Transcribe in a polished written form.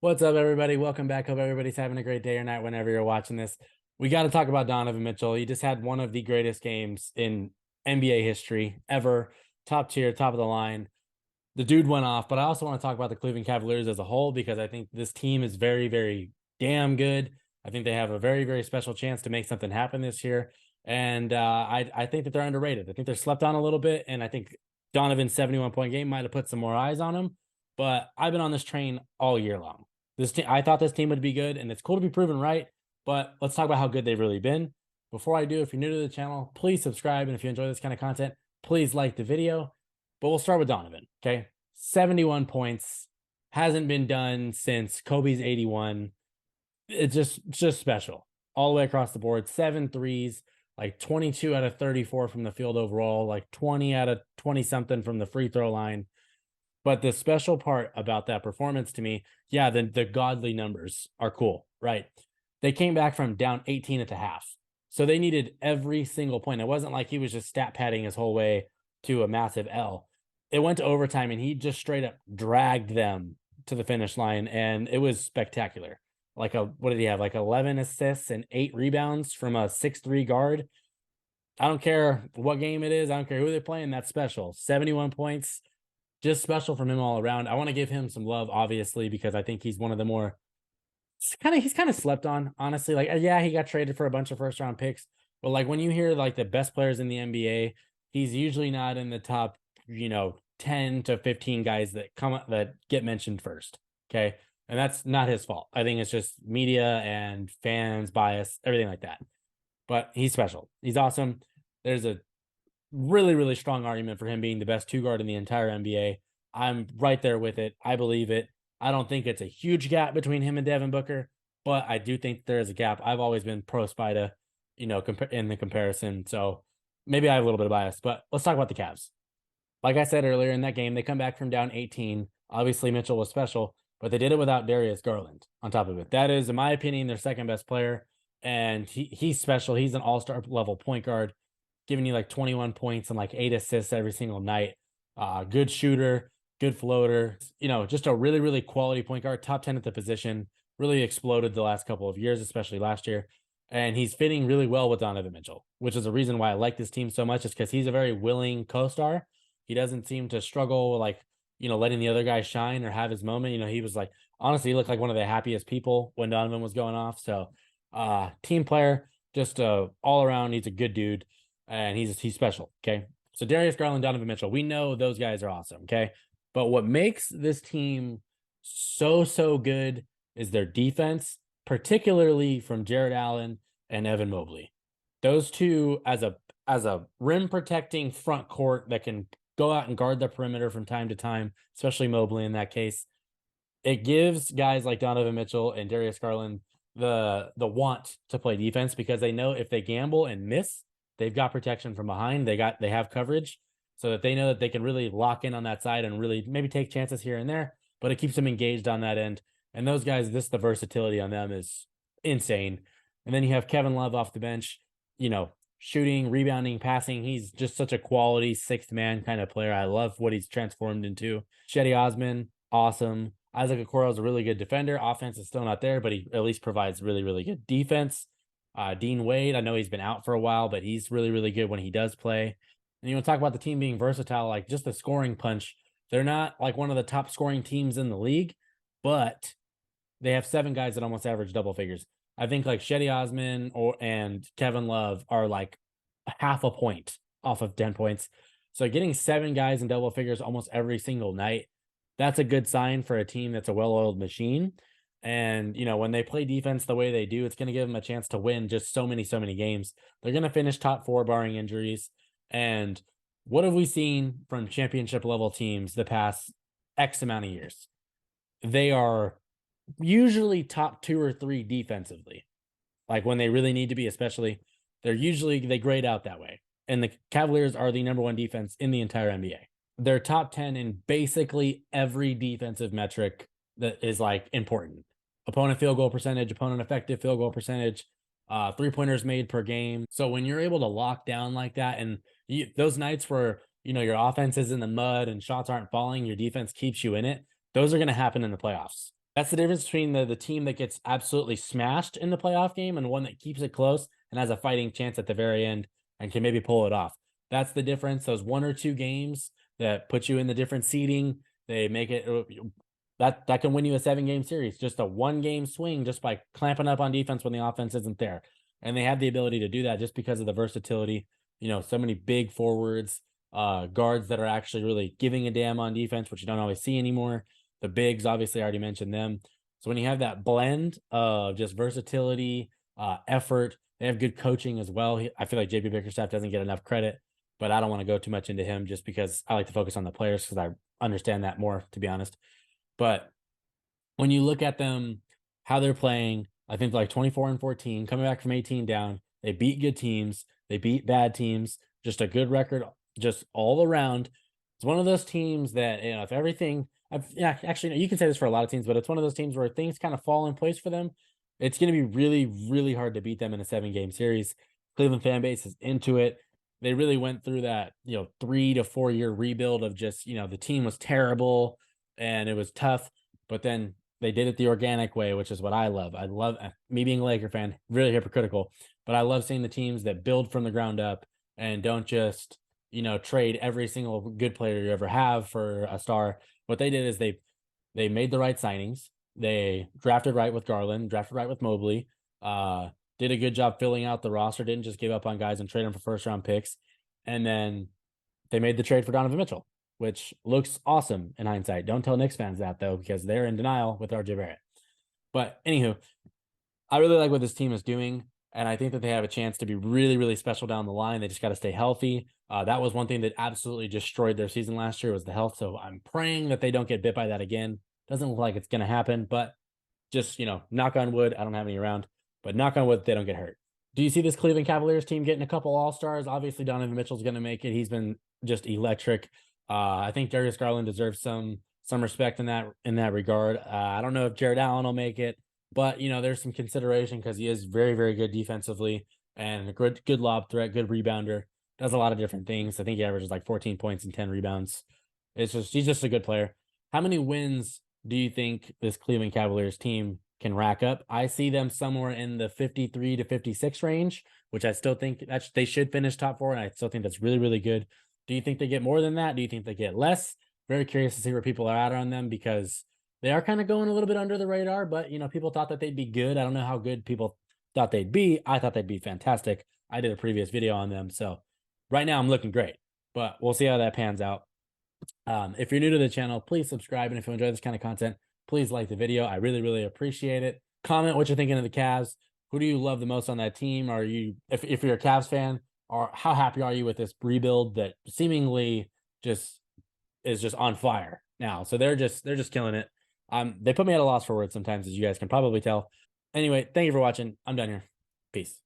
What's up, everybody? Welcome back. Hope everybody's having a great day or night whenever you're watching this. We got to talk about Donovan Mitchell. He just had one of the greatest games in NBA history ever. Top tier, top of the line. The dude went off, but I also want to talk about the Cleveland Cavaliers as a whole because I think this team is very, very damn good. I think they have a very, very special chance to make something happen this year. And I think that they're underrated. I think they're slept on a little bit. And I think Donovan's 71-point game might have put some more eyes on him. But I've been on this train all year long. This team, I thought this team would be good, and it's cool to be proven right. But let's talk about how good they've really been. Before I do, if you're new to the channel, please subscribe. And if you enjoy this kind of content, please like the video. But we'll start with Donovan, okay? 71 points. Hasn't been done since Kobe's 81. It's just special. All the way across the board. 7 threes, like 22 out of 34 from the field overall, like 20 out of 20-something from the free throw line. But the special part about that performance to me, yeah, the godly numbers are cool, right? They came back from down 18 at the half. So they needed every single point. It wasn't like he was just stat padding his whole way to a massive L. It went to overtime, and he just straight up dragged them to the finish line, and it was spectacular. What did he have? Like 11 assists and 8 rebounds from a 6'3" guard. I don't care what game it is. I don't care who they're playing. That's special. 71 points. Just special from him all around. I want to give him some love, obviously, because I think he's one of the more he's kind of slept on, honestly. Like, yeah, he got traded for a bunch of first round picks, but like when you hear like the best players in the NBA, he's usually not in the top, 10 to 15 guys that get mentioned first. Okay. And that's not his fault. I think it's just media and fans bias, everything like that. But he's special. He's awesome. There's a really, really strong argument for him being the best 2 guard in the entire NBA. I'm right there with it. I believe it. I don't think it's a huge gap between him and Devin Booker, but I do think there is a gap. I've always been pro Spida, in the comparison. So maybe I have a little bit of bias, but let's talk about the Cavs. Like I said earlier in that game, they come back from down 18. Obviously, Mitchell was special, but they did it without Darius Garland on top of it. That is, in my opinion, their second best player, and he's special. He's an all-star level point guard, giving you like 21 points and like 8 assists every single night. Good shooter, good floater, just a really, really quality point guard, top 10 at the position, really exploded the last couple of years, especially last year. And he's fitting really well with Donovan Mitchell, which is the reason why I like this team so much, is because he's a very willing co-star. He doesn't seem to struggle, letting the other guy shine or have his moment. He was like, honestly, he looked like one of the happiest people when Donovan was going off. So team player, just all around, he's a good dude. And he's special, okay? So Darius Garland, Donovan Mitchell, we know those guys are awesome, okay? But what makes this team so good is their defense, particularly from Jarrett Allen and Evan Mobley. Those two as a rim protecting front court that can go out and guard the perimeter from time to time, especially Mobley in that case. It gives guys like Donovan Mitchell and Darius Garland the want to play defense, because they know if they gamble and miss, they've got protection from behind. They have coverage, so that they know that they can really lock in on that side and really maybe take chances here and there, but it keeps them engaged on that end. And those guys, the versatility on them is insane. And then you have Kevin Love off the bench, shooting, rebounding, passing. He's just such a quality sixth man kind of player. I love what he's transformed into. Cedi Osman, awesome. Isaac Okoro is a really good defender. Offense is still not there, but he at least provides really, really good defense. Dean Wade, I know he's been out for a while, but he's really, really good when he does play. And you want to talk about the team being versatile, like just the scoring punch. They're not like one of the top scoring teams in the league, but they have 7 guys that almost average double figures. I think like Cedi Osman and Kevin Love are like half a point off of 10 points. So getting 7 guys in double figures almost every single night, that's a good sign for a team that's a well-oiled machine. And, when they play defense the way they do, it's going to give them a chance to win just so many games. They're going to finish top 4 barring injuries. And what have we seen from championship level teams the past X amount of years? They are usually top 2 or 3 defensively. Like when they really need to be, especially, they grade out that way. And the Cavaliers are the number 1 defense in the entire NBA. They're top 10 in basically every defensive metric that is like important. Opponent field goal percentage, opponent effective field goal percentage, 3-pointers made per game. So when you're able to lock down like that, and those nights where, your offense is in the mud and shots aren't falling, your defense keeps you in it, those are going to happen in the playoffs. That's the difference between the team that gets absolutely smashed in the playoff game and one that keeps it close and has a fighting chance at the very end and can maybe pull it off. That's the difference. Those 1 or 2 games that put you in the different seeding, they make it that can win you a 7-game series. Just a 1-game swing just by clamping up on defense when the offense isn't there. And they have the ability to do that just because of the versatility. So many big forwards, guards that are actually really giving a damn on defense, which you don't always see anymore. The bigs, obviously, I already mentioned them. So when you have that blend of just versatility, effort, they have good coaching as well. I feel like JB Bickerstaff doesn't get enough credit, but I don't want to go too much into him just because I like to focus on the players because I understand that more, to be honest. But when you look at them, how they're playing, I think like 24-14, coming back from 18 down. They beat good teams. They beat bad teams. Just a good record, just all around. It's one of those teams that, if everything, actually, you can say this for a lot of teams, but it's one of those teams where things kind of fall in place for them. It's going to be really, really hard to beat them in a 7-game series. Cleveland fan base is into it. They really went through that, 3 to 4 year rebuild of just, the team was terrible and it was tough, but then they did it the organic way, which is what I love. I love me being a Laker fan, really hypocritical, but I love seeing the teams that build from the ground up and don't just, trade every single good player you ever have for a star. What they did is they made the right signings. They drafted right with Garland, drafted right with Mobley, did a good job filling out the roster, didn't just give up on guys and trade them for first-round picks. And then they made the trade for Donovan Mitchell, which looks awesome in hindsight. Don't tell Knicks fans that, though, because they're in denial with RJ Barrett. But anywho, I really like what this team is doing, and I think that they have a chance to be really, really special down the line. They just got to stay healthy. That was one thing that absolutely destroyed their season last year was the health, so I'm praying that they don't get bit by that again. Doesn't look like it's going to happen, but just, knock on wood. I don't have any around, but knock on wood, they don't get hurt. Do you see this Cleveland Cavaliers team getting a couple All-Stars? Obviously, Donovan Mitchell's going to make it. He's been just electric. I think Darius Garland deserves some respect in that regard. I don't know if Jarrett Allen will make it, but there's some consideration because he is very, very good defensively and a good lob threat, good rebounder. Does a lot of different things. I think he averages like 14 points and 10 rebounds. He's just a good player. How many wins do you think this Cleveland Cavaliers team can rack up? I see them somewhere in the 53 to 56 range, which I still think that they should finish top 4, and I still think that's really, really good. Do you think they get more than that? Do you think they get less? Very curious to see where people are at on them because they are kind of going a little bit under the radar, but people thought that they'd be good. I don't know how good people thought they'd be. I thought they'd be fantastic. I did a previous video on them. So right now I'm looking great, but we'll see how that pans out. If you're new to the channel, please subscribe. And if you enjoy this kind of content, please like the video. I really, really appreciate it. Comment what you're thinking of the Cavs. Who do you love the most on that team? Are you, if you're a Cavs fan, or how happy are you with this rebuild that seemingly just is just on fire now? So they're just killing it. They put me at a loss for words sometimes, as you guys can probably tell. Anyway, thank you for watching. I'm done here. Peace.